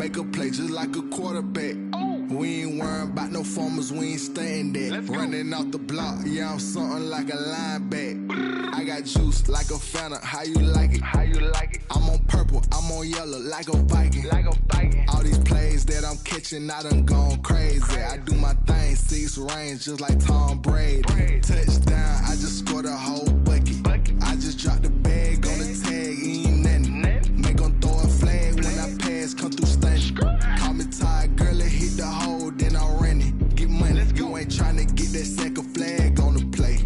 make a play just like a quarterback. We ain't worrying about no formers, we ain't staying there. Running off the block, yeah, I'm something like a linebacker. I got juice like a Fanta, how you like it? How you like it? I'm on purple, I'm on yellow like a Viking. Like a Viking. All these plays that I'm catching, I done gone crazy. I do my thing, 6 range just like Tom Brady. Touchdown, I just scored a whole bucket. I just dropped the bag on the tag, ain't nothing. Make 'em throw a flag when I pass, come through stunning. Call me tired, girl, it hit the hole, then I'm running. Get money, you ain't tryna get that second flag on the play.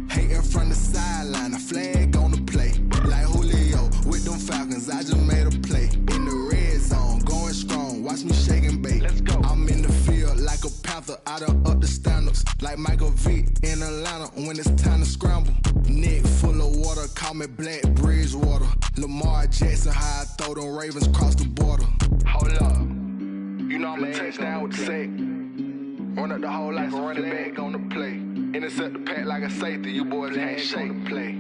Hating from the sideline, a flag on the play. Like Julio with them Falcons, I just made a play. In the red zone, going strong, watch me shake and bake. I'm in the field like a Panther, I done up the standards. Like Michael Vick in Atlanta when it's time to scramble. Neck full of water, call me Black Bridgewater. Lamar Jackson, how I throw them Ravens cross the border. Hold up, you know I'm a touchdown with the sack. Run up the whole like a running back on the play. Intercept the pack like a safety, you boys can't shake the play.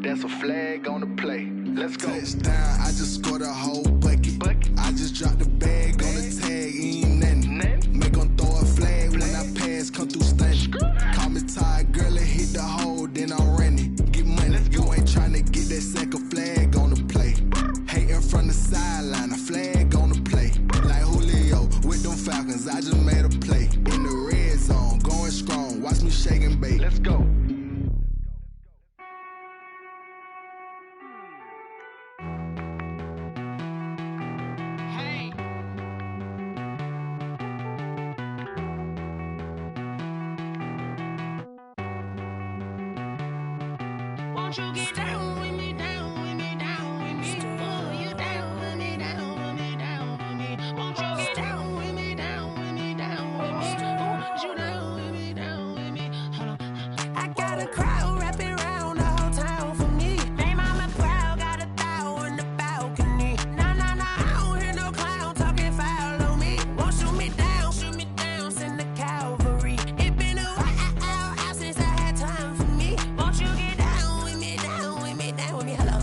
That's a flag on the play. Let's go. Touchdown, I just scored a whole bucket. I just dropped the bag on the tag, ain't nothing. Make 'em throw a flag when I pass, come through stunning. Call me tired, girl, it hit the hole, then I'm running. Get money, you ain't tryna get that second flag on the play. Hating from the sideline, a flag on the play. Like Julio with them Falcons, I just made a play. In the red zone, going strong, watch me shake and bake. Let's go. Won't you get down with me, down with me, down with me? Oh, you down with me, down with me, down with me. Won't you get down with me, down with me, down with me? Oh, you down with me, down with me? Hold on. I got a crowd wrapping around the whole town for me. They mama proud, got a thou on the balcony. Nah, nah, nah, I don't hear no clown talking foul on me. Won't shoot me down, send the cavalry. It been a while since I had time for me. Won't you get down with me, down with me, down with me? Hello.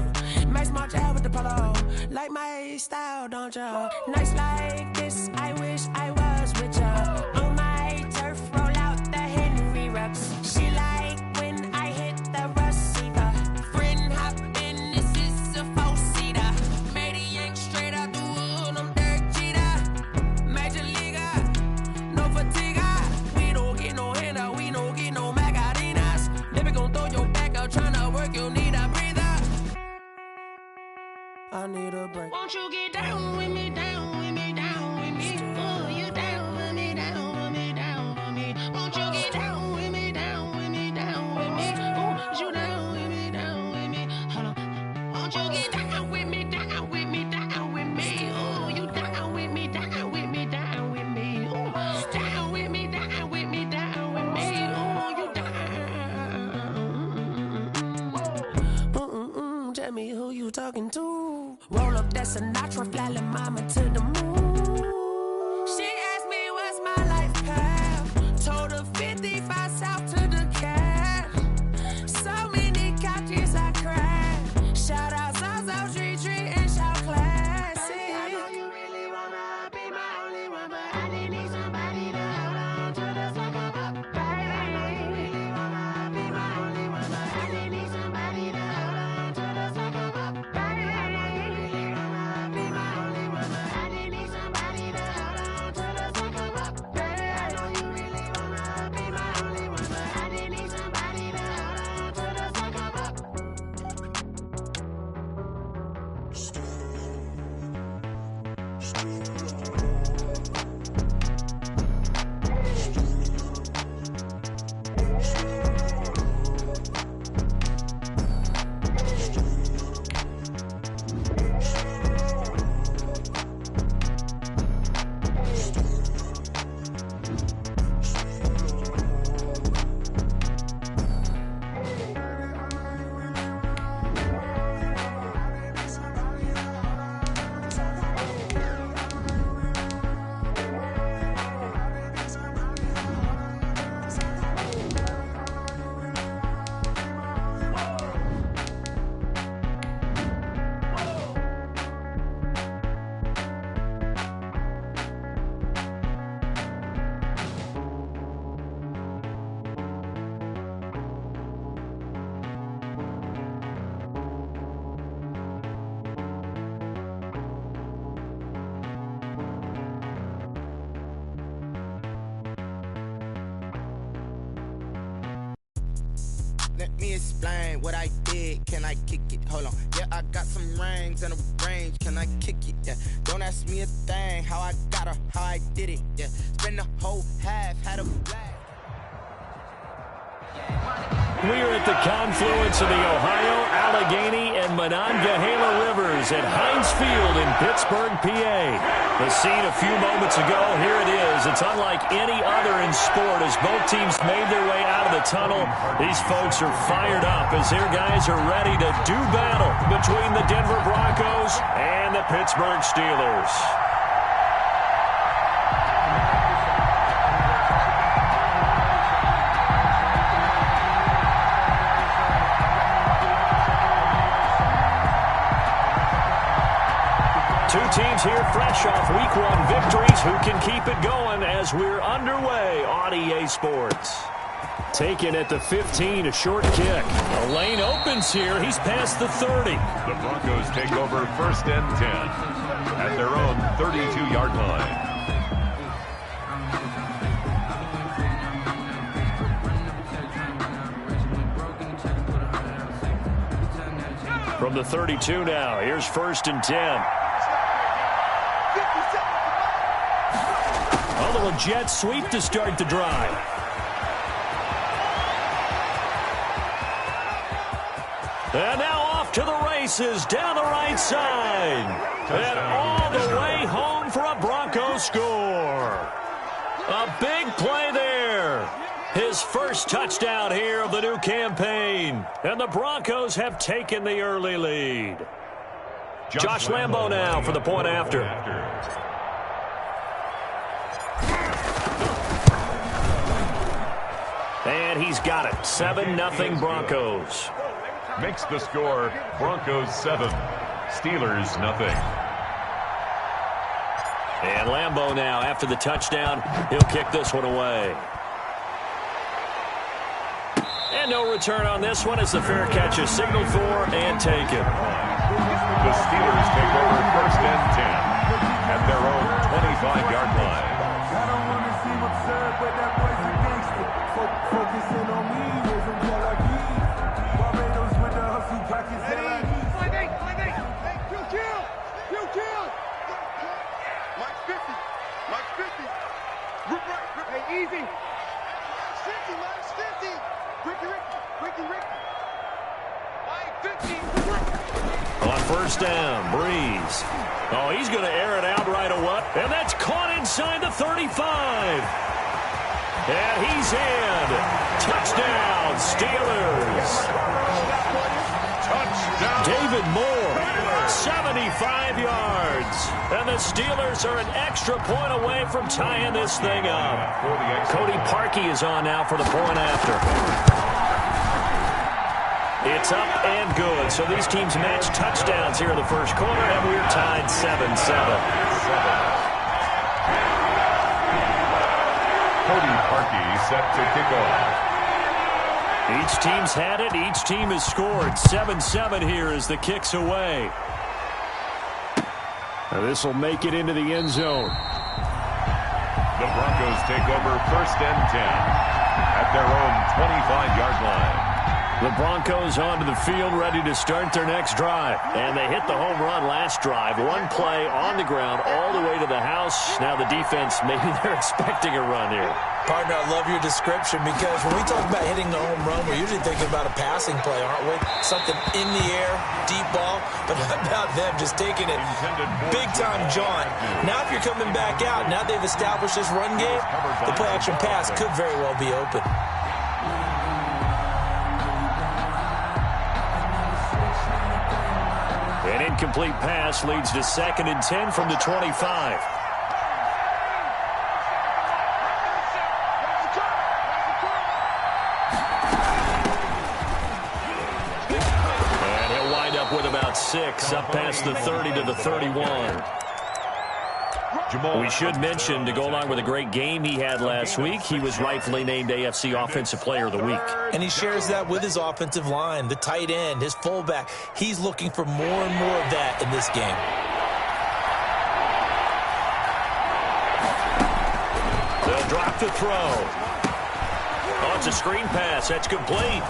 Max March out with the polo. Like my style, don't ya? Nights like this, I wish I was with ya. On my turf, roll out the Henry Rux. She like when I hit the receiver. Friend hop in, this is a 4-seater. Made a yank straight out the wood, I'm Derek Jeter. Major leaguer, no fatigue. We don't get no handout, we don't get no Macarinas. Never gon' throw your back out, tryna work, you need a breather. I need a break. Won't you get down with me, down with me, down with me? Oh, you down with me, down with me, down with me? Won't you get down with me, down with me, down with me? Oh, you down with me, down with me? Hold on. Won't you get down with me, down with me, down with me? Oh, you down with me, down with me, down with me? Oh, down with me, down with me, down with me? Oh, you down. Tell me who you talking to. Roll up that Sinatra, fly la mama to the moon. She asked me what's my life path. Told her 55 south to the cat. So many couches I cried. Shout out Zazo, Tree, and shout classic. I know you really wanna be my only one, but I didn't need somebody to hold on to the sucker up. Baby, I know you really wanna be my only one, but I didn't need somebody to hold on to the sucker up. Baby, I know you really wanna be my only one, but I didn't need somebody. Let me explain what I did. Can I kick it? Hold on. Yeah, I got some rings and a range. Can I kick it? Yeah. Don't ask me a thing. How I got her, how I did it. Yeah. Spend the whole half, had a blast. We are at the confluence of the Ohio, Allegheny, and Monongahela Rivers at Heinz Field in Pittsburgh, PA. The scene a few moments ago, here it is. It's unlike any other in sport as both teams made their way out of the tunnel. These folks are fired up as their guys are ready to do battle between the Denver Broncos and the Pittsburgh Steelers. Two teams here fresh off Week 1 victories. Who can keep it going as we're underway on EA Sports? Taken at the 15, a short kick. The lane opens here. He's past the 30. The Broncos take over 1st and 10 at their own 32-yard line. From the 32 now, here's 1st and 10. A little jet sweep to start the drive. And now off to the races down the right side. And all the way home for a Broncos score. A big play there. His first touchdown here of the new campaign. And the Broncos have taken the early lead. Josh Lambo now for the point after. And he's got it. 7-0 Broncos. Makes the score Broncos 7, Steelers 0. And Lambo now after the touchdown. He'll kick this one away. And no return on this one as the fair catch is signaled for and taken. The Steelers take over 1st and 10 at their own 25-yard line. I don't want to seem absurd, but that boy's a gangster. Focusing on me, with some Jalaki. Barbados with the hustle pockets. Kill. Mike 50. Hey, easy. Mike's 50. Ricky. Mike 50. On 1st down, Breeze. Oh, he's going to air it out right away. And that's caught inside the 35. And he's in. Touchdown, Steelers. Touchdown. David Moore, 75 yards. And the Steelers are an extra point away from tying this thing up. Cody Parkey is on now for the point after. It's up and good. So these teams match touchdowns here in the first quarter, and we're tied 7-7. Cody Parkey set to kick off. Each team's had it. Each team has scored. 7-7 here as the kick's away. Now this will make it into the end zone. The Broncos take over 1st and 10 at their own 25-yard line. The Broncos onto the field ready to start their next drive. And they hit the home run last drive. One play on the ground all the way to the house. Now the defense, maybe they're expecting a run here. Partner, I love your description because when we talk about hitting the home run, we're usually thinking about a passing play, aren't we? Something in the air, deep ball. But how about them just taking it big-time jaunt? Now if you're coming back out, now they've established this run game, the play-action pass could very well be open. An incomplete pass leads to 2nd and 10 from the 25. And he'll wind up with about 6, up past the 30 to the 31. We should mention, to go along with a great game he had last week, he was rightfully named AFC Offensive Player of the Week. And he shares that with his offensive line, the tight end, his fullback. He's looking for more and more of that in this game. They'll drop the throw. It's a screen pass. That's complete.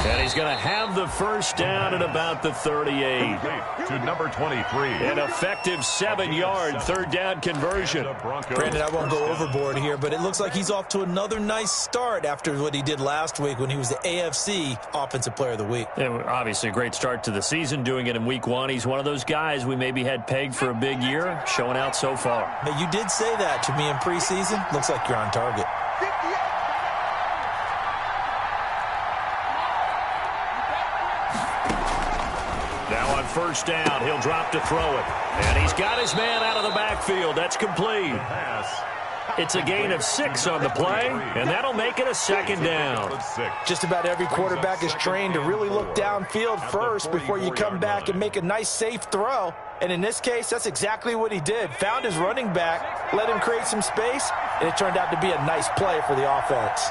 And he's going to have the first down at about the 38. To number 23. An effective 7-yard third down conversion. Brandon, I won't go overboard here, but it looks like he's off to another nice start after what he did last week when he was the AFC Offensive Player of the Week. Yeah, obviously a great start to the season, doing it in week 1. He's one of those guys we maybe had pegged for a big year, showing out so far. Now, you did say that to me in preseason. Looks like you're on target. Now on first down, he'll drop to throw it. And he's got his man out of the backfield. That's complete. It's a gain of 6 on the play, and that'll make it a second down. Just about every quarterback is trained to really look downfield first before you come back and make a nice, safe throw. And in this case, that's exactly what he did. Found his running back, let him create some space, and it turned out to be a nice play for the offense.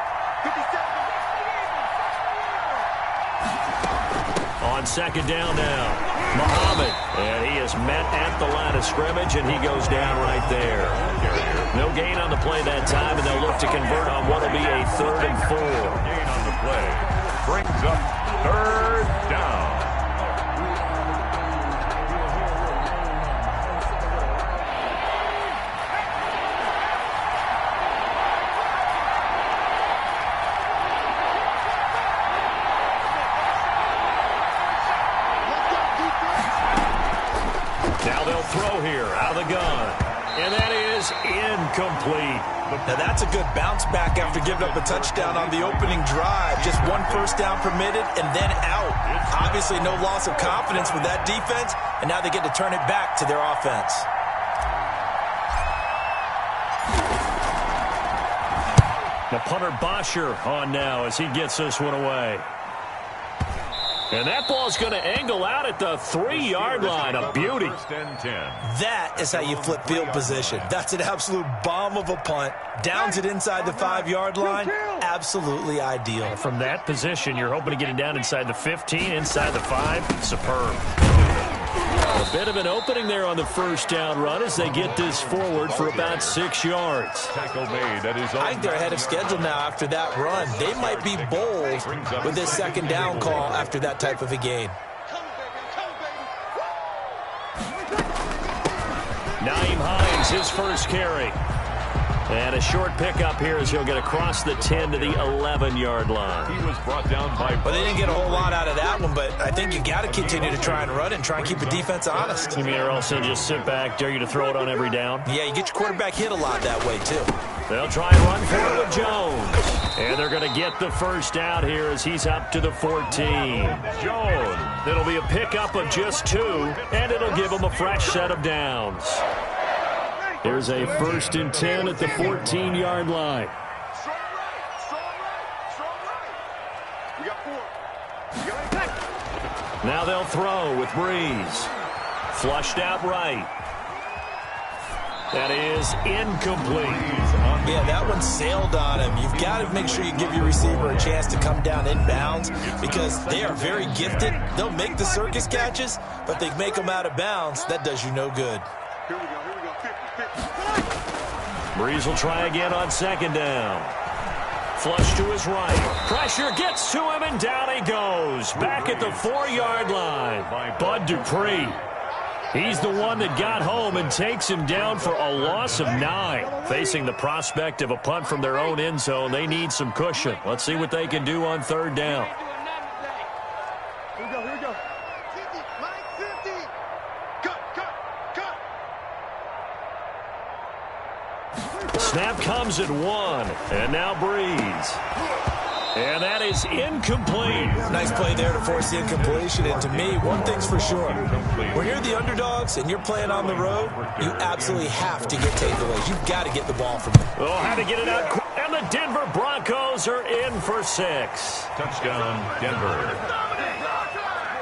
On second down now, Muhammad. And he is met at the line of scrimmage, and he goes down right there. No gain on the play that time, and they'll look to convert on what will be a 3rd and 4. Gain on the play. Brings up 3rd down. Now they'll throw here out of the gun. And that is incomplete. Now that's a good bounce back after giving up a touchdown on the opening drive. Just 1 first down permitted and then out. Obviously no loss of confidence with that defense, and now they get to turn it back to their offense. The punter Bosher on now as he gets this one away. And that ball's going to angle out at the 3-yard line. A beauty. That is how you flip field position. That's an absolute bomb of a punt. Downs it inside the 5-yard line. Absolutely ideal. From that position, you're hoping to get it down inside the 15, inside the 5. Superb. A bit of an opening there on the first down run as they get this forward for about 6 yards. Tackle made. I think they're ahead of schedule now after that run. They might be bold with this second down call after that type of a gain. Nyheim Hines, his first carry. And a short pickup here as he'll get across the 10 to the 11-yard line. He was brought down by... Well, they didn't get a whole lot out of that one, but I think you got to continue to try and run it and try and keep the defense honest. You mean or else they'll just sit back, dare you to throw it on every down? Yeah, you get your quarterback hit a lot that way, too. They'll try and run for it with Jones. And they're going to get the first down here as he's up to the 14. Jones. It'll be a pickup of just 2, and it'll give him a fresh set of downs. There's a 1st and 10 at the 14-yard line. Now they'll throw with Breeze. Flushed out right. That is incomplete. Yeah, that one sailed on him. You've got to make sure you give your receiver a chance to come down inbounds because they are very gifted. They'll make the circus catches, but they make them out of bounds. That does you no good. Here we go. Breeze will try again on second down. Flush to his right. Pressure gets to him, and down he goes. Back at the 4-yard line. Bud Dupree. He's the one that got home and takes him down for a loss of 9. Facing the prospect of a punt from their own end zone, they need some cushion. Let's see what they can do on third down. Here we go. 50, Mike 50. Cut. Snap comes at 1, and now Breeze. And that is incomplete. Nice play there to force the incompletion. And to me, one thing's for sure. When you're the underdogs and you're playing on the road, you absolutely have to get takeaways. You've got to get the ball from them. Oh, had to get it out quick. And the Denver Broncos are in for 6. Touchdown, Denver.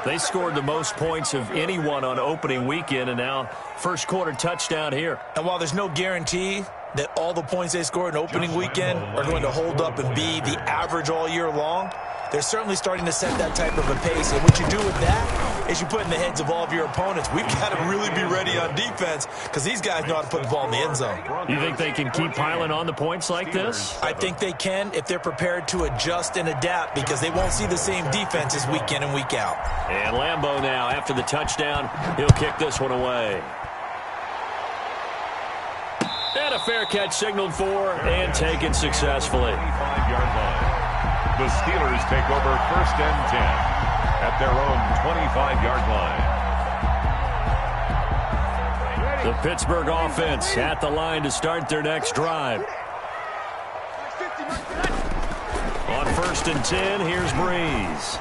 They scored the most points of anyone on opening weekend, and now first quarter touchdown here. And while there's no guarantee that all the points they scored in opening weekend are going to hold up and be the average all year long, they're certainly starting to set that type of a pace. And what you do with that is you put in the heads of all of your opponents, we've got to really be ready on defense because these guys know how to put the ball in the end zone. You think they can keep piling on the points like this? I think they can if they're prepared to adjust and adapt because they won't see the same defenses week in and week out. And Lambeau now, after the touchdown, he'll kick this one away. And a fair catch signaled for and taken successfully. 25-yard line. The Steelers take over 1st and 10 at their own 25-yard line. The Pittsburgh offense at the line to start their next drive. On 1st and 10, here's Breeze.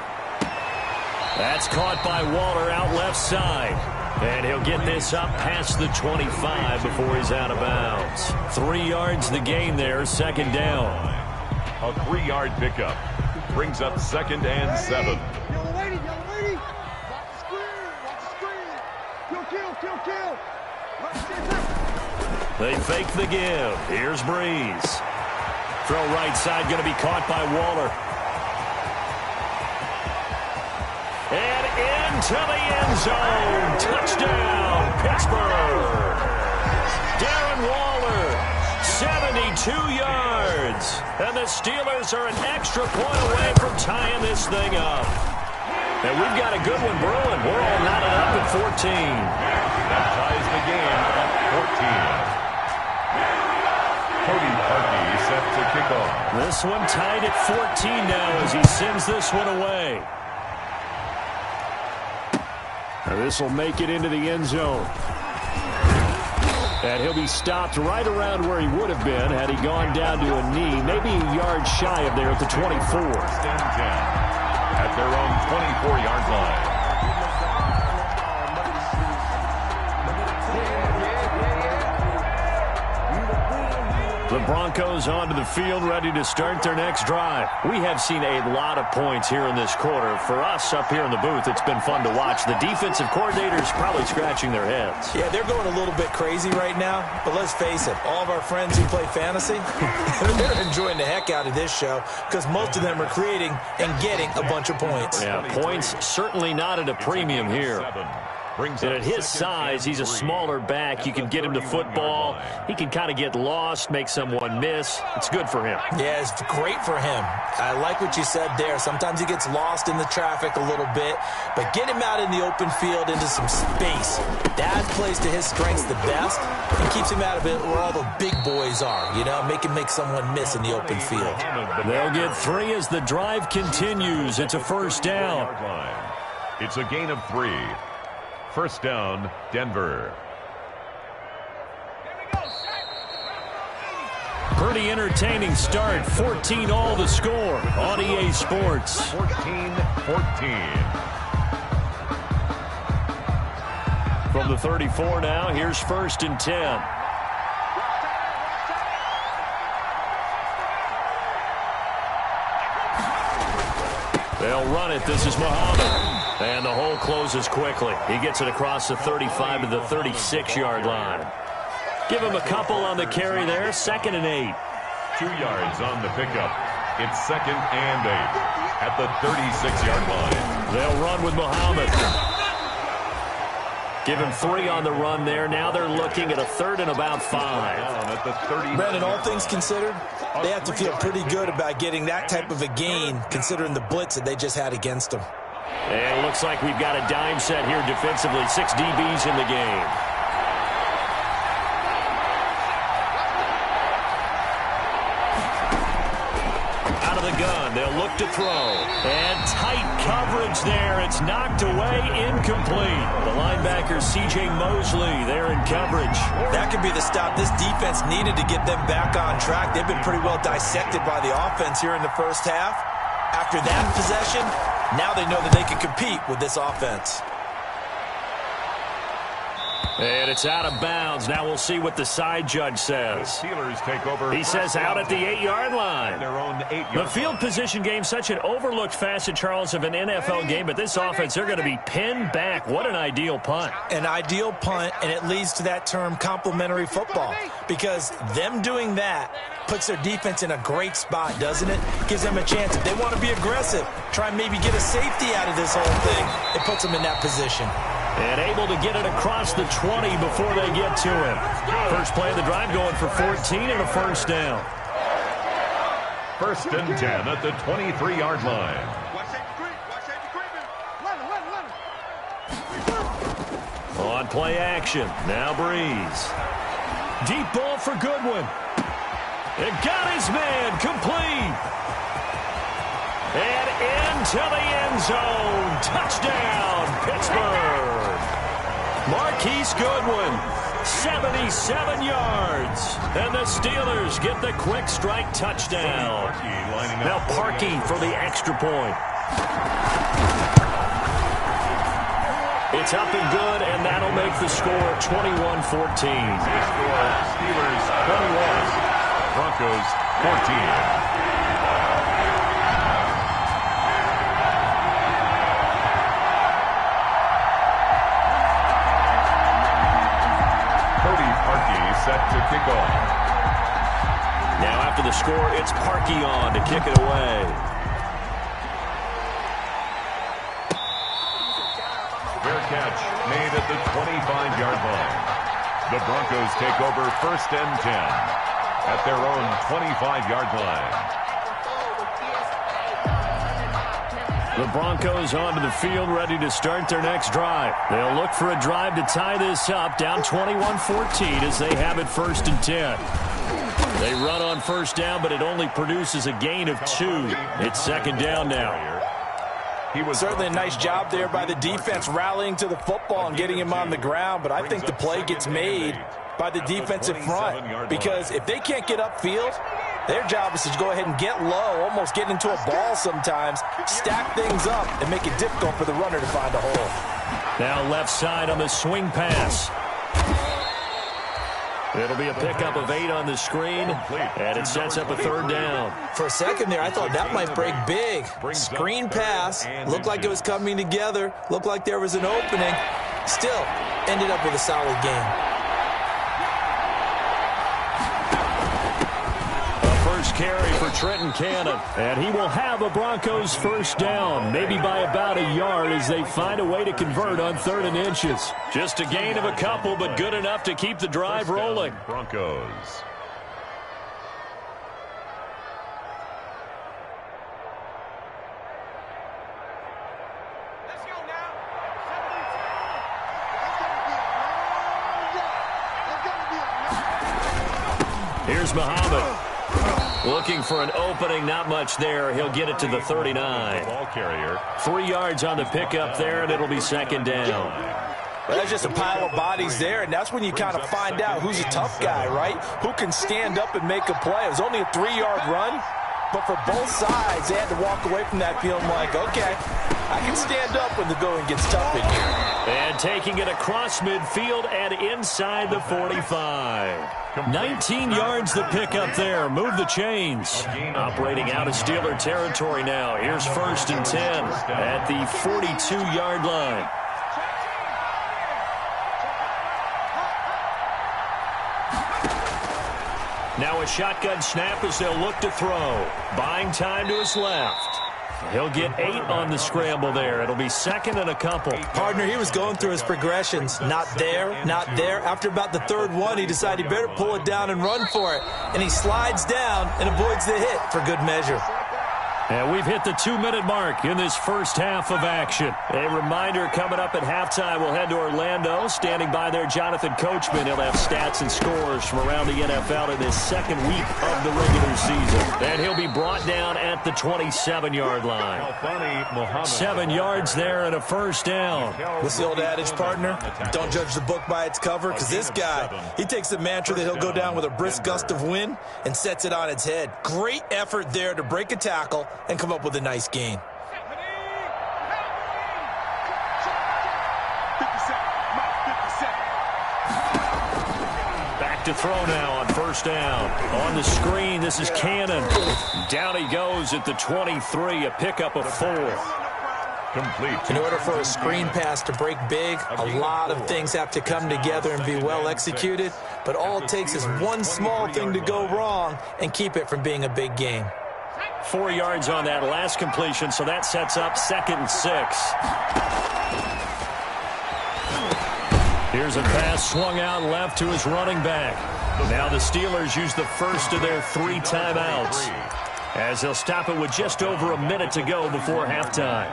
That's caught by Waller out left side. And he'll get this up past the 25 before he's out of bounds. 3 yards the gain there, 2nd down. A 3-yard pickup brings up 2nd and 7. Yellow lady, yellow lady. Watch the screen, watch the screen. Kill. They fake the give. Here's Breeze. Throw right side, going to be caught by Waller. And into the end zone. Touchdown, Pittsburgh. Darren Waller, 72 yards. And the Steelers are an extra point away from tying this thing up. And we've got a good one brewing. We're all knotted up at 14. That ties the game at 14. Cody Parkey set to kick off. This one tied at 14 now as he sends this one away. Now this will make it into the end zone. And he'll be stopped right around where he would have been had he gone down to a knee, maybe a yard shy of there at the 24. 1st and 10 at their own 24-yard line. The Broncos onto the field, ready to start their next drive. We have seen a lot of points here in this quarter. For us up here in the booth, it's been fun to watch. The defensive coordinators probably scratching their heads. Yeah, they're going a little bit crazy right now, but let's face it, all of our friends who play fantasy, they're enjoying the heck out of this show because most of them are creating and getting a bunch of points. Yeah, points certainly not at a premium here. And at his size, he's a smaller back. You can get him to football. He can kind of get lost, make someone miss. It's good for him. Yeah, it's great for him. I like what you said there. Sometimes he gets lost in the traffic a little bit, but get him out in the open field into some space. That plays to his strengths the best and keeps him out of it where all the big boys are, you know, make someone miss in the open field. They'll get 3 as the drive continues. It's a 1st down. It's a gain of 3. 1st down, Denver. Pretty entertaining start. 14 all the score on EA Sports. 14-14. From the 34 now, here's 1st and 10. They'll run it. This is Muhammad. And the hole closes quickly. He gets it across the 35 to the 36-yard line. Give him a couple on the carry there. 2nd and 8. 2 yards on the pickup. It's 2nd and 8 at the 36-yard line. They'll run with Muhammad. Give him 3 on the run there. Now they're looking at a 3rd and about 5. At the 30. Brandon, all things considered, they have to feel pretty good about getting that type of a gain considering the blitz that they just had against them. And it looks like we've got a dime set here defensively. 6 DBs in the game. Out of the gun, they'll look to throw. And tight coverage there. It's knocked away, incomplete. The linebacker, C.J. Mosley, there in coverage. That could be the stop this defense needed to get them back on track. They've been pretty well dissected by the offense here in the first half. After that possession, now they know that they can compete with this offense. And it's out of bounds. Now we'll see what the side judge says. The Steelers take over. He says out at the 8-yard line. Their own 8-yard The field position game, such an overlooked facet, Charles, of an NFL game, but this offense, they're going to be pinned back. What an ideal punt. An ideal punt, and it leads to that term complementary football, because them doing that puts their defense in a great spot, doesn't it? Gives them a chance. If they want to be aggressive, try and maybe get a safety out of this whole thing, it puts them in that position. And able to get it across the 20 before they get to him. First play of the drive going for 14 and a first down. First and 10 at the 23-yard line. On play action. Now Breeze. Deep ball for Goodwin. It got his man complete. And into the end zone. Touchdown, Pittsburgh. Marquise Goodwin, 77 yards. And the Steelers get the quick strike touchdown. Now Parkey for the extra point. It's up and good, and that'll make the score 21-14. Steelers 21, Broncos 14. Set to kick off. Now after the score, it's Parkey on to kick it away. Fair catch made at the 25-yard line. The Broncos take over first and 10 at their own 25-yard line. The Broncos onto the field, ready to start their next drive. They'll look for a drive to tie this up, down 21-14 as they have it first and 10. They run on first down, but it only produces a gain of 2. It's second down now. He was certainly a nice job there by the defense rallying to the football and getting him on the ground, but I think the play gets made by the defensive front, because if they can't get upfield, their job is to go ahead and get low, almost get into a ball sometimes, stack things up, and make it difficult for the runner to find a hole. Now left side on the swing pass. It'll be a pickup of 8 on the screen, and it sets up a third down. For a second there, I thought that might break big. Screen pass, looked like it was coming together, looked like there was an opening. Still, ended up with a solid game. Carry for Trenton Cannon, and he will have a Broncos first down, maybe by about a yard as they find a way to convert on 3rd and inches. Just a gain of a couple, but good enough to keep the drive rolling. Broncos. Let's go now. Here's Muhammad. Looking for an opening, not much there. He'll get it to the 39. Ball carrier. 3 yards on the pickup there, and it'll be second down. Well, that's just a pile of bodies there, and that's when you kind of find out who's a tough guy, right? Who can stand up and make a play. It was only a 3-yard run, but for both sides, they had to walk away from that feeling like, okay, I can stand up when the going gets tough in here. And taking it across midfield and inside the 45. 19 yards the pickup there. Move the chains. Operating out of Steeler territory now. Here's first and 10 at the 42-yard line. Now a shotgun snap as they'll look to throw. Buying time to his left. He'll get 8 on the scramble there. It'll be second and a couple. Partner, he was going through his progressions. Not there, not there. After about the 3rd one, he decided he better pull it down and run for it. And he slides down and avoids the hit for good measure. And we've hit the 2-minute mark in this first half of action. A reminder, coming up at halftime, we'll head to Orlando. Standing by there, Jonathan Coachman. He'll have stats and scores from around the NFL in this second week of the regular season. And he'll be brought down at the 27-yard line. 7 yards there and a first down. What's the old adage, partner? Don't judge the book by its cover, because this guy, he takes the mantra that he'll go down with a brisk gust of wind and sets it on its head. Great effort there to break a tackle and come up with a nice gain. back to throw now on first down. On the screen, this is Cannon. Down he goes at the 23, a pickup of 4. Complete. In order for a screen pass to break big, a lot of things have to come together and be well executed, but all it takes is one small thing to go wrong and keep it from being a big game. 4 yards on that last completion, so that sets up 2nd and 6. Here's a pass swung out left to his running back. Now the Steelers use the first of their 3 timeouts, as they'll stop it with just over a minute to go before halftime.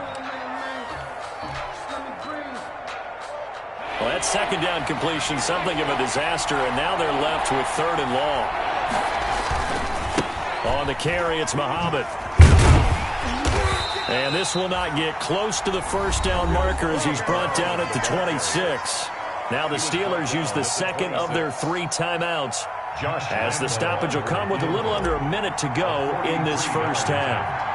Well, that second down completion, something of a disaster, and now they're left with 3rd and long. On the carry, it's Muhammad. And this will not get close to the first down marker as he's brought down at the 26. Now the Steelers use the second of their 3 timeouts, as the stoppage will come with a little under a minute to go in this first half.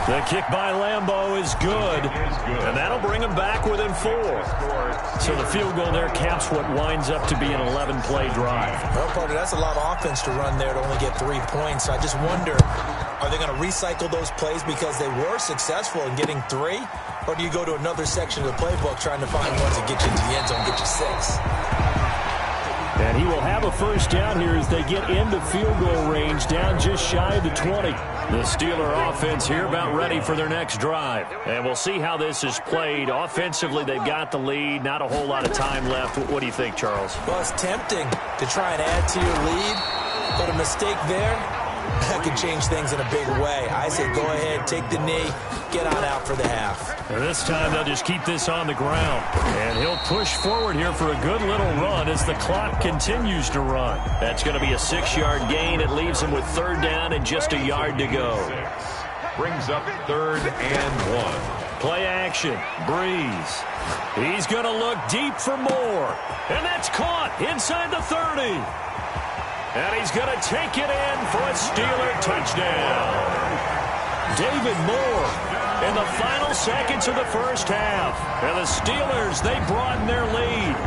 The kick by Lambeau is good, and that'll bring him back within 4. So the field goal there caps what winds up to be an 11-play drive. Well, partner, that's a lot of offense to run there to only get 3 points. I just wonder, are they going to recycle those plays because they were successful in getting 3? Or do you go to another section of the playbook trying to find ones that get you into the end zone, get you 6? And he will have a first down here as they get into field goal range, down just shy of the 20. The Steeler offense here about ready for their next drive. And we'll see how this is played. Offensively, they've got the lead. Not a whole lot of time left. What do you think, Charles? Well, it's tempting to try and add to your lead, but a mistake there, that could change things in a big way. I say go ahead, take the knee, get on out for the half. And this time they'll just keep this on the ground. And he'll push forward here for a good little run as the clock continues to run. That's going to be a 6-yard gain. It leaves him with 3rd down and just a yard to go. Brings up 3rd and 1. Play action. Breeze. He's going to look deep for more. And that's caught inside the 30. And he's going to take it in for a Steeler touchdown. David Moore in the final seconds of the first half. And the Steelers, they broaden their lead.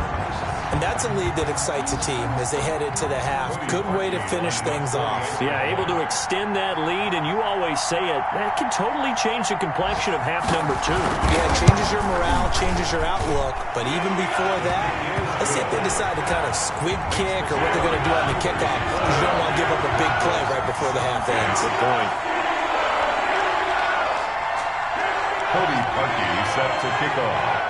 And that's a lead that excites a team as they head into the half. Good way to finish things off. Yeah, able to extend that lead, and you always say it, that can totally change the complexion of half number 2. Yeah, it changes your morale, changes your outlook. But even before that, let's see if they decide to kind of squib kick or what they're going to do on the kickoff, because you don't want to give up a big play right before the half ends. Good point. Cody Parkey set to kick off.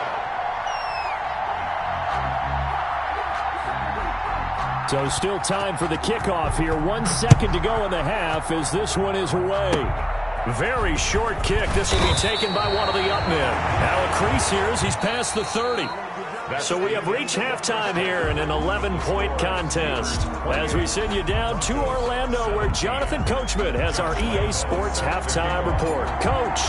So still time for the kickoff here. 1 second to go in the half as this one is away. Very short kick. This will be taken by one of the up men. Now a crease here as he's past the 30. So we have reached halftime here in an 11-point contest. As we send you down to Orlando, where Jonathan Coachman has our EA Sports halftime report. Coach.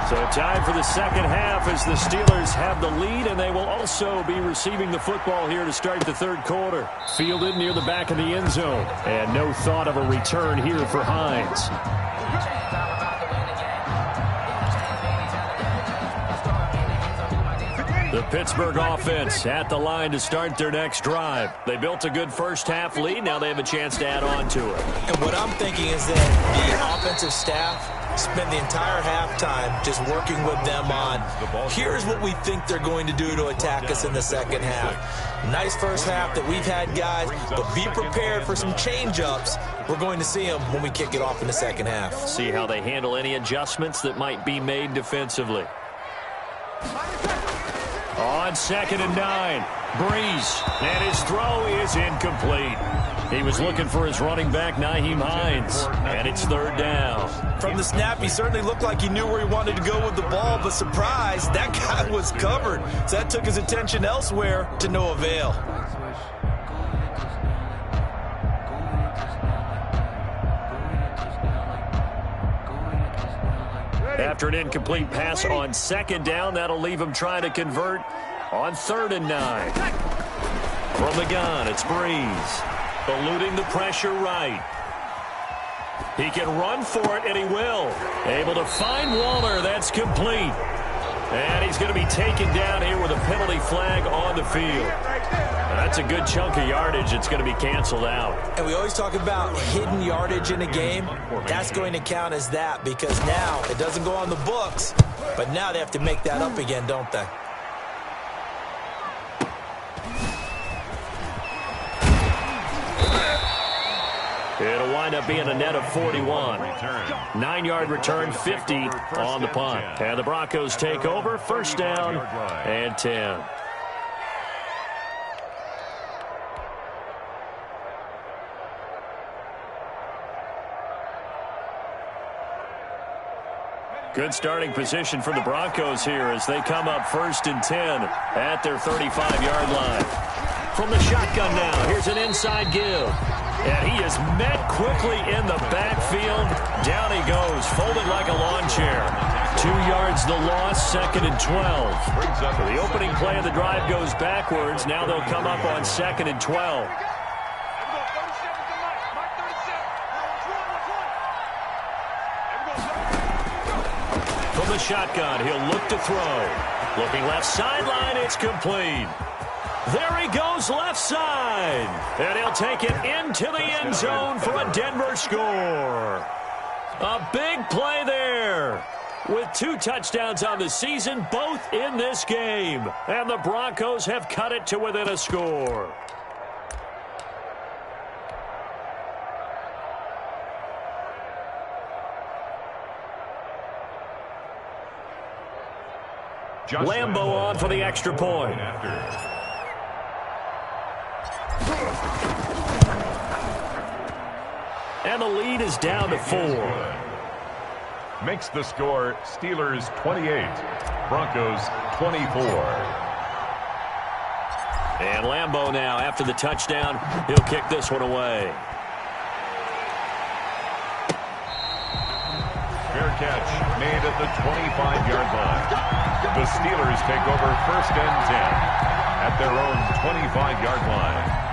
So time for the second half as the Steelers have the lead, and they will also be receiving the football here to start the 3rd quarter. Fielded near the back of the end zone, and no thought of a return here for Hines. The Pittsburgh offense at the line to start their next drive. They built a good first half lead. Now they have a chance to add on to it. And what I'm thinking is that the offensive staff spend the entire halftime just working with them on, here's what we think they're going to do to attack us in the second half. Nice first half that we've had, guys, but be prepared for some change-ups. We're going to see them when we kick it off in the second half. See how they handle any adjustments that might be made defensively. On 2nd and 9, Breeze, and his throw is incomplete. He was looking for his running back, Nyheim Hines, and it's 3rd down. From the snap, he certainly looked like he knew where he wanted to go with the ball, but surprise, that guy was covered. So that took his attention elsewhere to no avail. After an incomplete pass on 2nd down, that'll leave him trying to convert on 3rd and 9. From the gun, it's Breeze. Eluding the pressure right. He can run for it, and he will. Able to find Waller. That's complete. And he's going to be taken down here with a penalty flag on the field. That's a good chunk of yardage. It's going to be canceled out. And we always talk about hidden yardage in a game. That's going to count as that because now it doesn't go on the books, but now they have to make that up again, don't they? It'll wind up being a net of 41. 9-yard return, 50 on the punt. And the Broncos take over, first down and 10. Good starting position for the Broncos here as they come up first and 10 at their 35-yard line. From the shotgun now, here's an inside give. And he is met quickly in the backfield. Down he goes, folded like a lawn chair. 2 yards the loss, second and 12. The opening play of the drive goes backwards. Now they'll come up on second and 12. From the shotgun, he'll look to throw. Looking left sideline, it's complete. There he goes left side. And he'll take it into the end zone for a Denver score. A big play there. With 2 touchdowns on the season, both in this game. And the Broncos have cut it to within a score. Lambo on for the extra point. And the lead is down to 4. Makes the score Steelers 28, Broncos 24. And Lambo now, after the touchdown, he'll kick this one away. Fair catch made at the 25-yard line. The Steelers take over first and 10 at their own 25-yard line.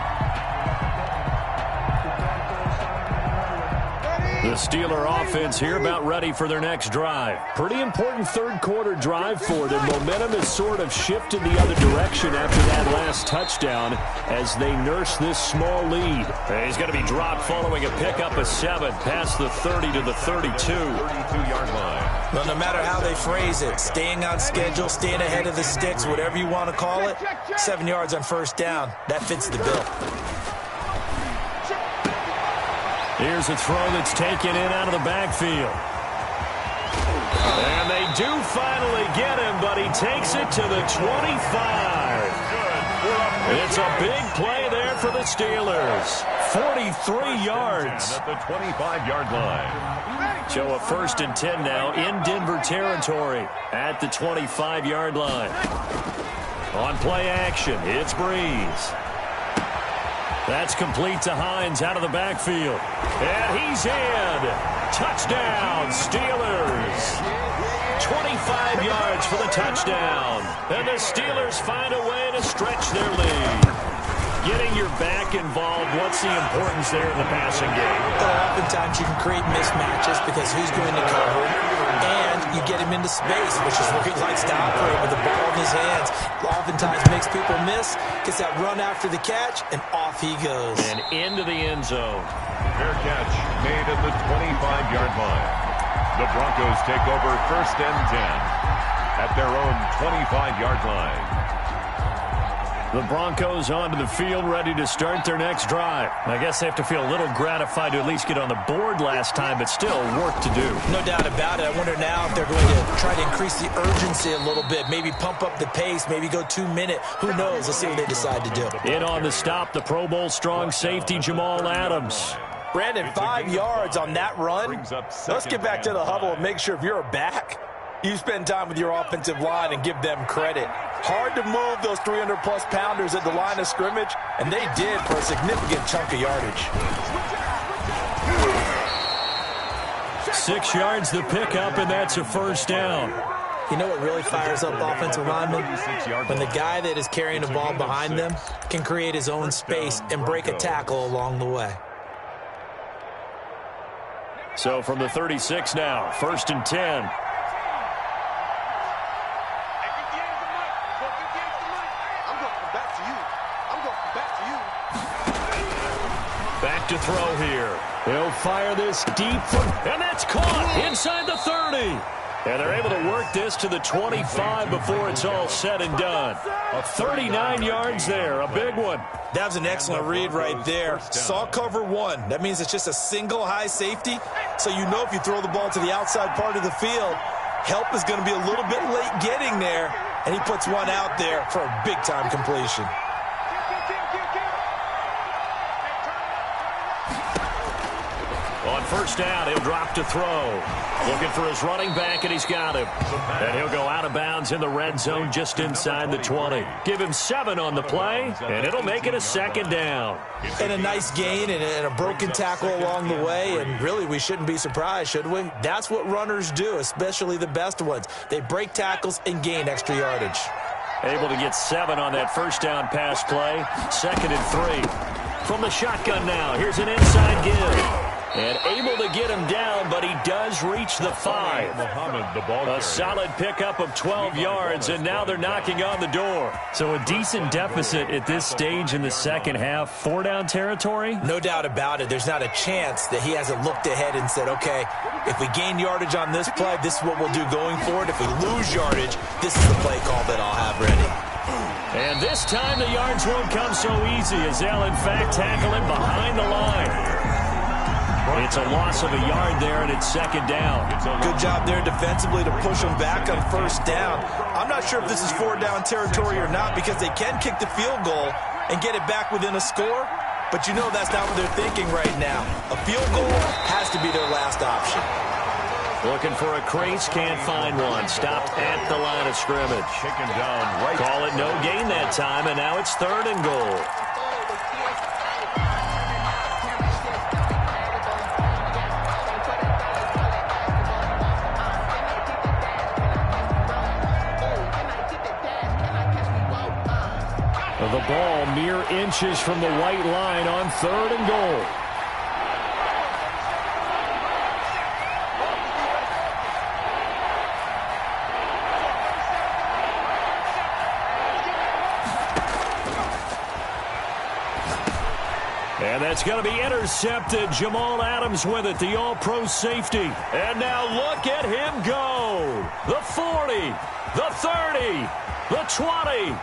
The Steeler offense here about ready for their next drive. Pretty important third-quarter drive for them. Momentum has sort of shifted the other direction after that last touchdown as they nurse this small lead. He's going to be dropped following a pickup of 7 past the 30 to the 32. 32-yard line. Well, no matter how they phrase it, staying on schedule, staying ahead of the sticks, whatever you want to call it, 7 yards on first down, that fits the bill. Here's a throw that's taken in out of the backfield. And they do finally get him, but he takes it to the 25. It's a big play there for the Steelers. 43 yards. At the 25-yard line. So a first and 10 now in Denver territory at the 25-yard line. On play action, it's Breeze. That's complete to Hines out of the backfield. And he's in. Touchdown, Steelers. 25 yards for the touchdown. And the Steelers find a way to stretch their lead. Getting your back involved, what's the importance there in the passing game? Oftentimes you can create mismatches because who's going to cover him? And you get him into space, which is where he likes to operate with the ball in his hands. Oftentimes makes people miss, gets that run after the catch, and off he goes. And into the end zone. Fair catch made at the 25-yard line. The Broncos take over first and 10 at their own 25-yard line. The Broncos onto the field, ready to start their next drive. I guess they have to feel a little gratified to at least get on the board last time, but still work to do. No doubt about it. I wonder now if they're going to try to increase the urgency a little bit, maybe pump up the pace, maybe go 2 minute. Who knows? Let's see what they decide to do. In on the stop, the Pro Bowl strong safety Jamal Adams. Brandon, 5 yards on that run. Let's get back to the huddle and make sure if you're a back, you spend time with your offensive line and give them credit. Hard to move those 300-plus pounders at the line of scrimmage, and they did for a significant chunk of yardage. 6 yards the pickup, and that's a first down. You know what really fires up offensive linemen? When the guy that is carrying the ball behind them can create his own space and break a tackle along the way. So from the 36 now, first and 10. throw here. He'll fire this deep from, and that's caught inside the 30. And they're able to work this to the 25 before it's all said and done. 39 yards there, a big one. That was an excellent read right there. Saw cover one. That means it's just a single high safety. So you know if you throw the ball to the outside part of the field, help is going to be a little bit late getting there. And he puts one out there for a big-time completion. On first down, he'll drop to throw. Looking for his running back, and he's got him. And he'll go out of bounds in the red zone just inside the 20. Give him 7 on the play, and it'll make it a second down. And a nice gain and a broken tackle along the way, and really we shouldn't be surprised, should we? That's what runners do, especially the best ones. They break tackles and gain extra yardage. Able to get 7 on that first down pass play. 2nd and 3. From the shotgun now, here's an inside give. And able to get him down, but he does reach the 5. A solid pickup of 12 yards, and now they're knocking on the door. So a decent deficit at this stage in the second half. 4-down territory? No doubt about it. There's not a chance that he hasn't looked ahead and said, okay, if we gain yardage on this play, this is what we'll do going forward. If we lose yardage, this is the play call that I'll have ready. And this time the yards won't come so easy as they'll, in fact, tackle him behind the line. It's a loss of a yard there, and it's 2nd down. Good job there defensively to push them back on first down. I'm not sure if this is 4-down territory or not because they can kick the field goal and get it back within a score, but you know that's not what they're thinking right now. A field goal has to be their last option. Looking for a crease, can't find one. Stopped at the line of scrimmage. Taken down right. Call it no gain that time, and now it's 3rd and goal. The ball mere inches from the white line on 3rd and goal. And that's going to be intercepted. Jamal Adams with it, the all-pro safety. And now look at him go. The 40, the 30, the 20.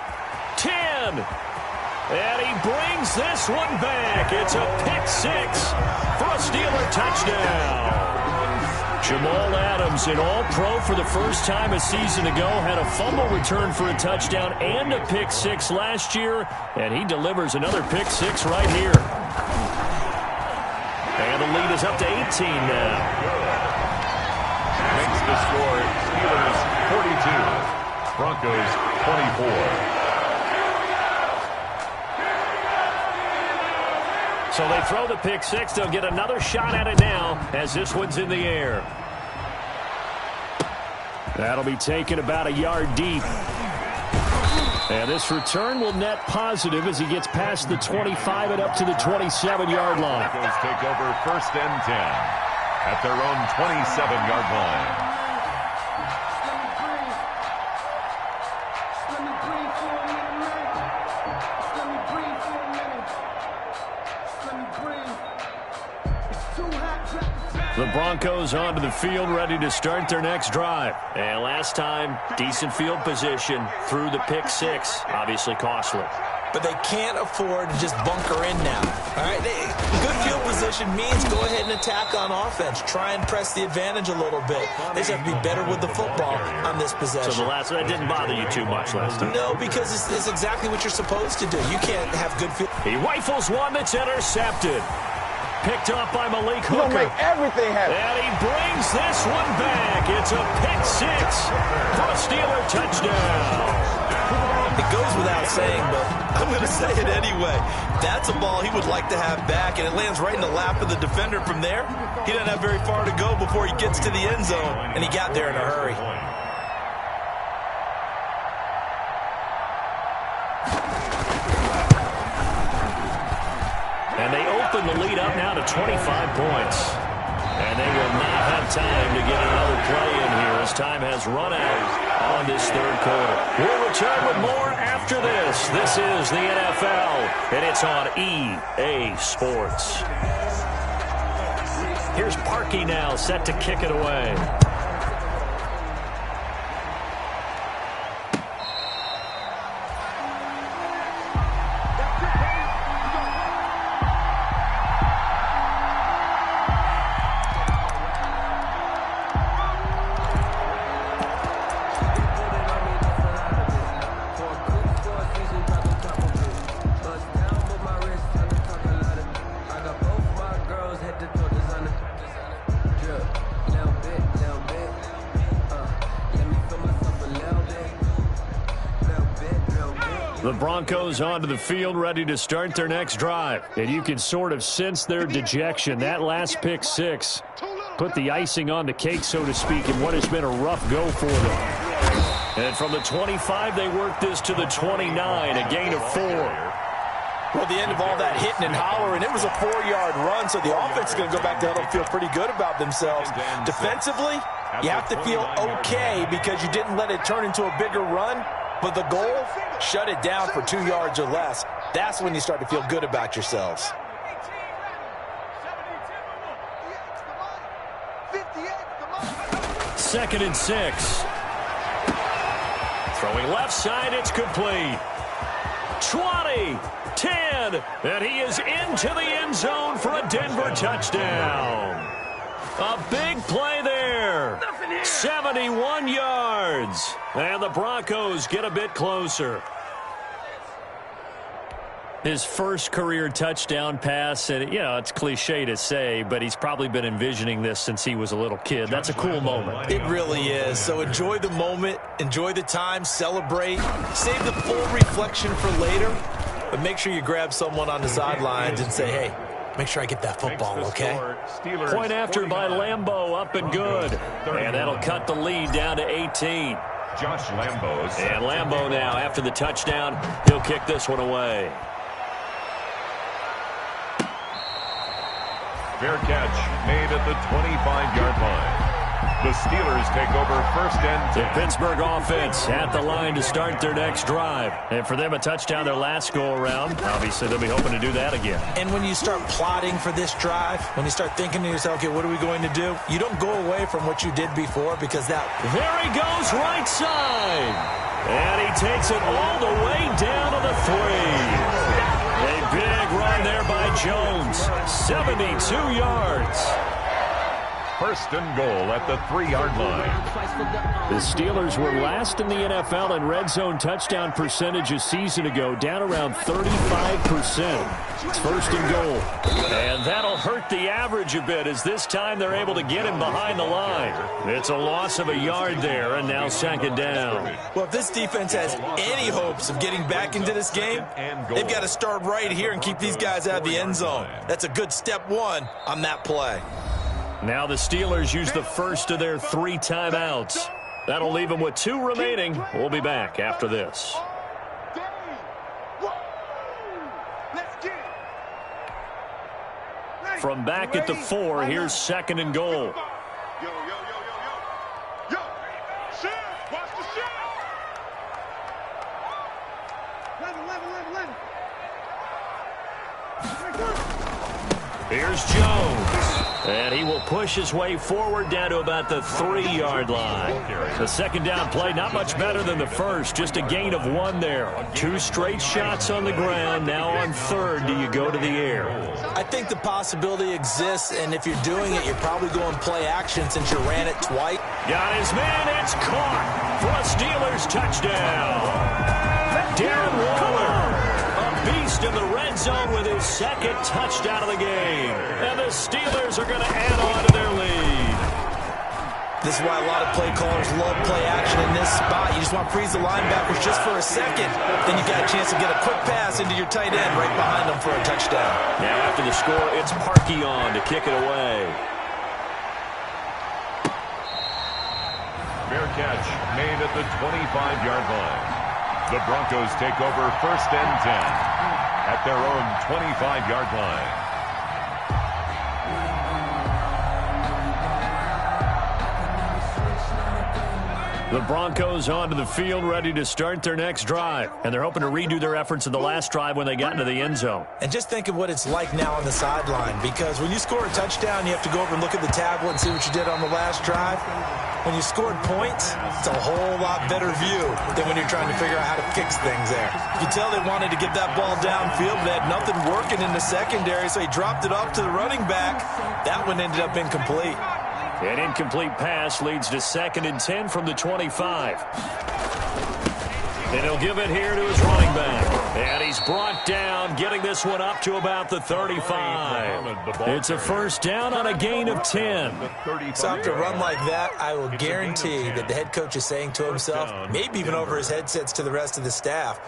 10, and he brings this one back. It's a pick-6 for a Steeler touchdown. Jamal Adams, an all-pro for the first time a season ago, had a fumble return for a touchdown and a pick-6 last year, and he delivers another pick-6 right here. And the lead is up to 18 now. Makes the score Steelers 42, Broncos 24. So they throw the pick-6. They'll get another shot at it now as this one's in the air. That'll be taken about a yard deep. And this return will net positive as he gets past the 25 and up to the 27-yard line. Broncos take over 1st and 10 at their own 27-yard line. The Broncos onto the field, ready to start their next drive. And last time, decent field position through the pick-6. Obviously costly. But they can't afford to just bunker in now. All right, good field position means go ahead and attack on offense. Try and press the advantage a little bit. They just have to be better with the football on this possession. So that didn't bother you too much last time? No, because it's exactly what you're supposed to do. You can't have good field. He rifles one that's intercepted. Picked up by Malik Hooker. He'll make everything happen. And he brings this one back. It's a pick-6 for a Steeler touchdown. It goes without saying, but I'm going to say it anyway. That's a ball he would like to have back, and it lands right in the lap of the defender from there. He doesn't have very far to go before he gets to the end zone, and he got there in a hurry. And they open the lead up now to 25 points. And they will not have time to get another play in here as time has run out on this 3rd quarter. We'll return with more after this. This is the NFL, and it's on EA Sports. Here's Parkey now, set to kick it away. The Broncos onto the field, ready to start their next drive. And you can sort of sense their dejection. That last pick six put the icing on the cake, so to speak, in what has been a rough go for them. And from the 25, they work this to the 29, a gain of 4. Well, the end of all that hitting and hollering, it was a 4-yard run, so the offense is going to go back to huddle and feel pretty good about themselves. Defensively, you have to feel okay because you didn't let it turn into a bigger run. But the goal, shut it down for 2 yards or less. That's when you start to feel good about yourselves. Second and 6. Throwing left side, it's complete. 20, 10, and he is into the end zone for a Denver touchdown. A big play there. 71 yards. And the Broncos get a bit closer. His first career touchdown pass, and, you know, it's cliche to say, but he's probably been envisioning this since he was a little kid. That's a cool moment. It really is. So enjoy the moment, enjoy the time, celebrate, save the full reflection for later, but make sure you grab someone on the sidelines and say, hey, make sure I get that football, okay? Point after by Lambo, up and good. And that'll cut the lead down to 18. Josh Lambo. And Lambo now, after the touchdown, he'll kick this one away. Fair catch made at the 25-yard line. The Steelers take over first and 10. The Pittsburgh offense at the line to start their next drive. And for them, a touchdown their last go-around. Obviously, they'll be hoping to do that again. And when you start plotting for this drive, when you start thinking to yourself, okay, what are we going to do? You don't go away from what you did before because that... There he goes, right side. And he takes it all the way down to the 3. A big run there by Jones. 72 yards. First and goal at the 3-yard line. The Steelers were last in the NFL in red zone touchdown percentage a season ago, down around 35%. It's first and goal. And that'll hurt the average a bit as this time they're able to get him behind the line. It's a loss of a yard there, and now second down. Well, if this defense has any hopes of getting back into this game, they've got to start right here and keep these guys out of the end zone. That's a good step one on that play. Now the Steelers use the first of their 3 timeouts. That'll leave them with 2 remaining. We'll be back after this. From back at the 4, here's second and goal. Here's Jones. And he will push his way forward down to about the 3-yard line. The second down play, not much better than the first. Just a gain of 1 there. 2 straight shots on the ground. Now on third, do you go to the air? I think the possibility exists, and if you're doing it, you're probably going play action since you ran it twice. Got his man. It's caught for a Steelers touchdown. Darren Waller, a beast in the red zone with his second touchdown of the game. And the Steelers are going to add on to their lead. This is why a lot of play callers love play action in this spot. You just want to freeze the linebackers just for a second. Then you got a chance to get a quick pass into your tight end right behind them for a touchdown. Now after the score, it's Parkey on to kick it away. Fair catch made at the 25-yard line. The Broncos take over first and 10 at their own 25-yard line. The Broncos onto the field, ready to start their next drive. And they're hoping to redo their efforts in the last drive when they got into the end zone. And just think of what it's like now on the sideline, because when you score a touchdown, you have to go over and look at the tablet and see what you did on the last drive. When you scored points, it's a whole lot better view than when you're trying to figure out how to fix things there. You can tell they wanted to get that ball downfield, but they had nothing working in the secondary, so he dropped it off to the running back. That one ended up incomplete. An incomplete pass leads to 2nd and 10 from the 25. And he'll give it here to his running back. And he's brought down, getting this one up to about the 35. It's a first down on a gain of 10. So after a run like that, I will guarantee that the head coach is saying to himself, maybe even over his headsets to the rest of the staff,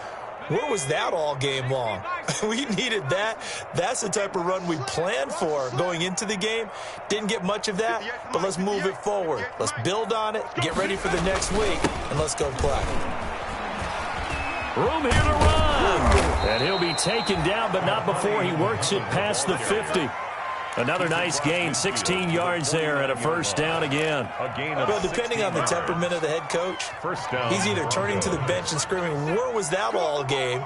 where was that all game long? We needed that. That's the type of run we planned for going into the game. Didn't get much of that, but let's move it forward. Let's build on it, get ready for the next week, and let's go play. Room here to run. And he'll be taken down, but not before he works it past the 50. Another nice gain, 16 yards there at a first down again. Well, depending on the temperament of the head coach, he's either turning to the bench and screaming, where was that all game?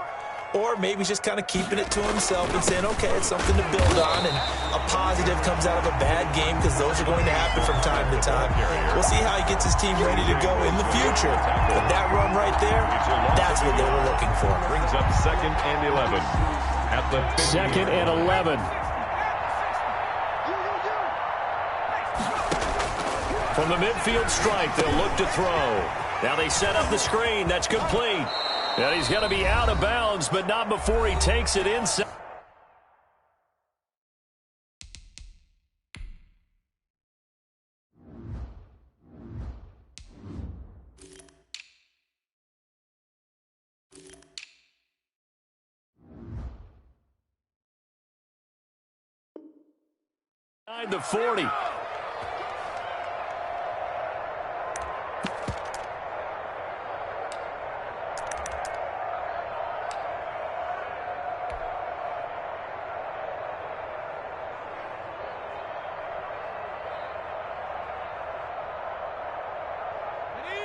Or maybe he's just kind of keeping it to himself and saying, okay, it's something to build on, and a positive comes out of a bad game, because those are going to happen from time to time. We'll see how he gets his team ready to go in the future. But that run right there, that's what they were looking for. Brings up 2nd and 11 at the 2nd and 11. From the midfield stripe, they'll look to throw. Now they set up the screen. That's complete. And he's going to be out of bounds, but not before he takes it inside. The 40.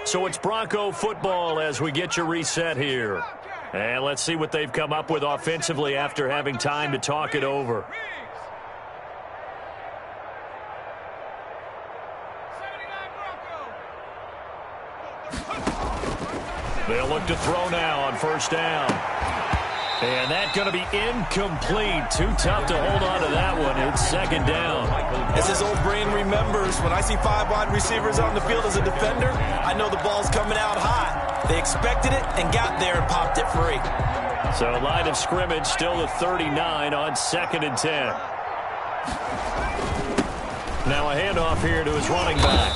So it's Bronco football as we get you reset here. And let's see what they've come up with offensively after having time to talk it over. They'll look to throw now on first down. And that's going to be incomplete. Too tough to hold on to that one. It's 2nd down. As his old brain remembers, when I see 5 wide receivers on the field as a defender, I know the ball's coming out hot. They expected it and got there and popped it free. So line of scrimmage still the 39 on 2nd and 10. Now a handoff here to his running back.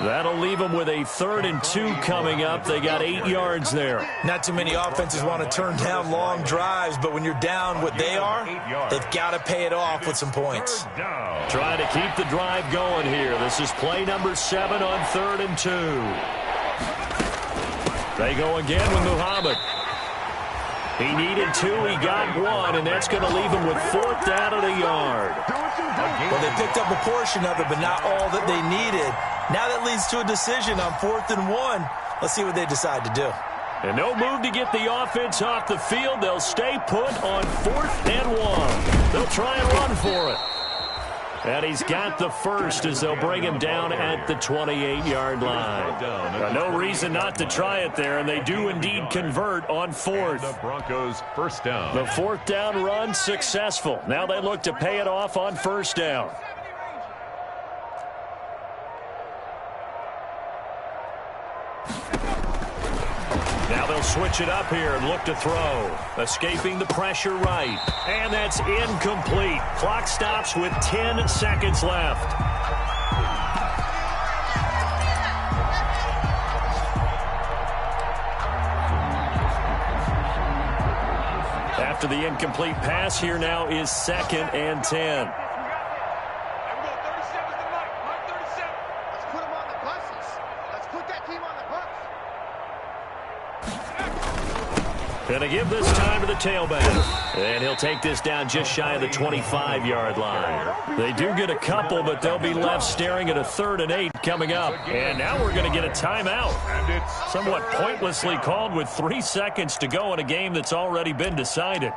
That'll leave them with a 3rd and 2 coming up. They got 8 yards there. Not too many offenses want to turn down long drives, but when you're down what they are, they've got to pay it off with some points. Trying to keep the drive going here. This is play number 7 on 3rd and 2. They go again with Muhammad. He needed 2, he got 1, and that's going to leave him with 4th down and a yard. Well, they picked up a portion of it, but not all that they needed. Now that leads to a decision on 4th and 1. Let's see what they decide to do. And no move to get the offense off the field. They'll stay put on 4th and 1. They'll try and run for it. And he's got the first as they'll bring him down at the 28-yard line. No reason not to try it there, and they do indeed convert on 4th. The Broncos first down. The 4th down run successful. Now they look to pay it off on first down. Now they'll switch it up here and look to throw. Escaping the pressure right. And that's incomplete. Clock stops with 10 seconds left. After the incomplete pass, here now is 2nd and 10. Gonna give this time to the tailback. And he'll take this down just shy of the 25-yard line. They do get a couple, but they'll be left staring at a 3rd and 8 coming up. And now we're going to get a timeout. Somewhat pointlessly called with 3 seconds to go in a game that's already been decided.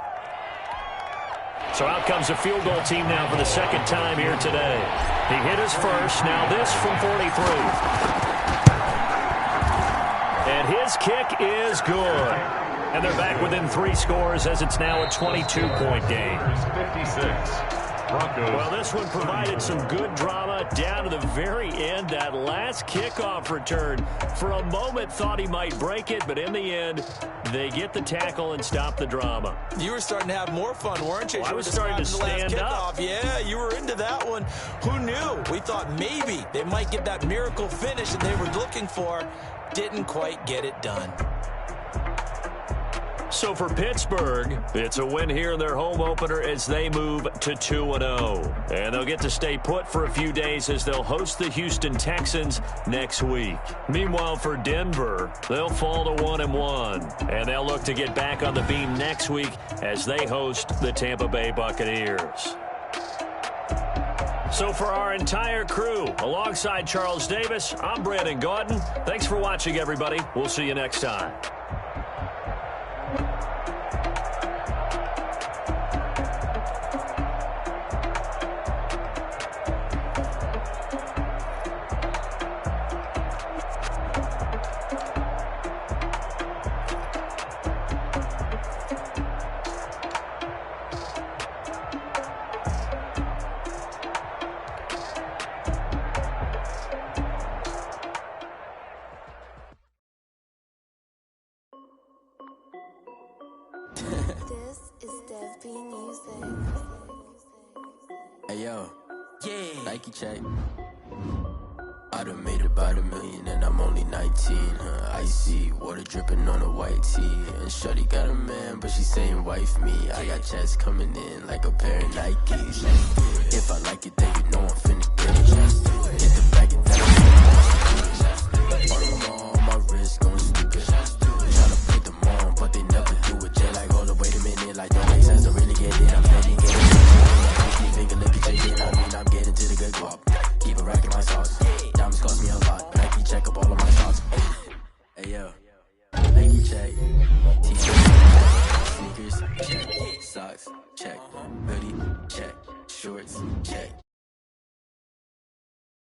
So out comes a field goal team now for the second time here today. He hit his first. Now this from 43. And his kick is good. And they're back within 3 scores as it's now a 22-point game. 56. Broncos. Well, this one provided some good drama down to the very end. That last kickoff return, for a moment thought he might break it, but in the end, they get the tackle and stop the drama. You were starting to have more fun, weren't you? Well, I was starting to stand up. Yeah, you were into that one. Who knew? We thought maybe they might get that miracle finish that they were looking for. Didn't quite get it done. So for Pittsburgh, it's a win here in their home opener as they move to 2-0. And they'll get to stay put for a few days as they'll host the Houston Texans next week. Meanwhile, for Denver, they'll fall to 1-1. And they'll look to get back on the beam next week as they host the Tampa Bay Buccaneers. So for our entire crew, alongside Charles Davis, I'm Brandon Gaudin. Thanks for watching, everybody. We'll see you next time. This is Dev B Music. Hey yo, yeah, Nike check. I done made about $1 million and I'm only 19. Icy water dripping on a white tee. And shorty got a man, but she saying wife me. I got checks coming in like a pair of Nikes. If I like it, then you know I'm finna get it. Hit the bag and then I'm on my wrist going stupid. Tryna put them on, but they never do it. They're like, hold up, wait a minute, like don't make sense, don't really get it. I'm ready, get it. Finger lick it, check it. I mean, I'm getting to the good guap. Keep it racking my sauce. Diamonds cost me a lot. Nike check up all of my stocks. Hey yo, Nike check. T-shirt, sneakers, check. Socks, check. Hoodie, check. Shorts, check.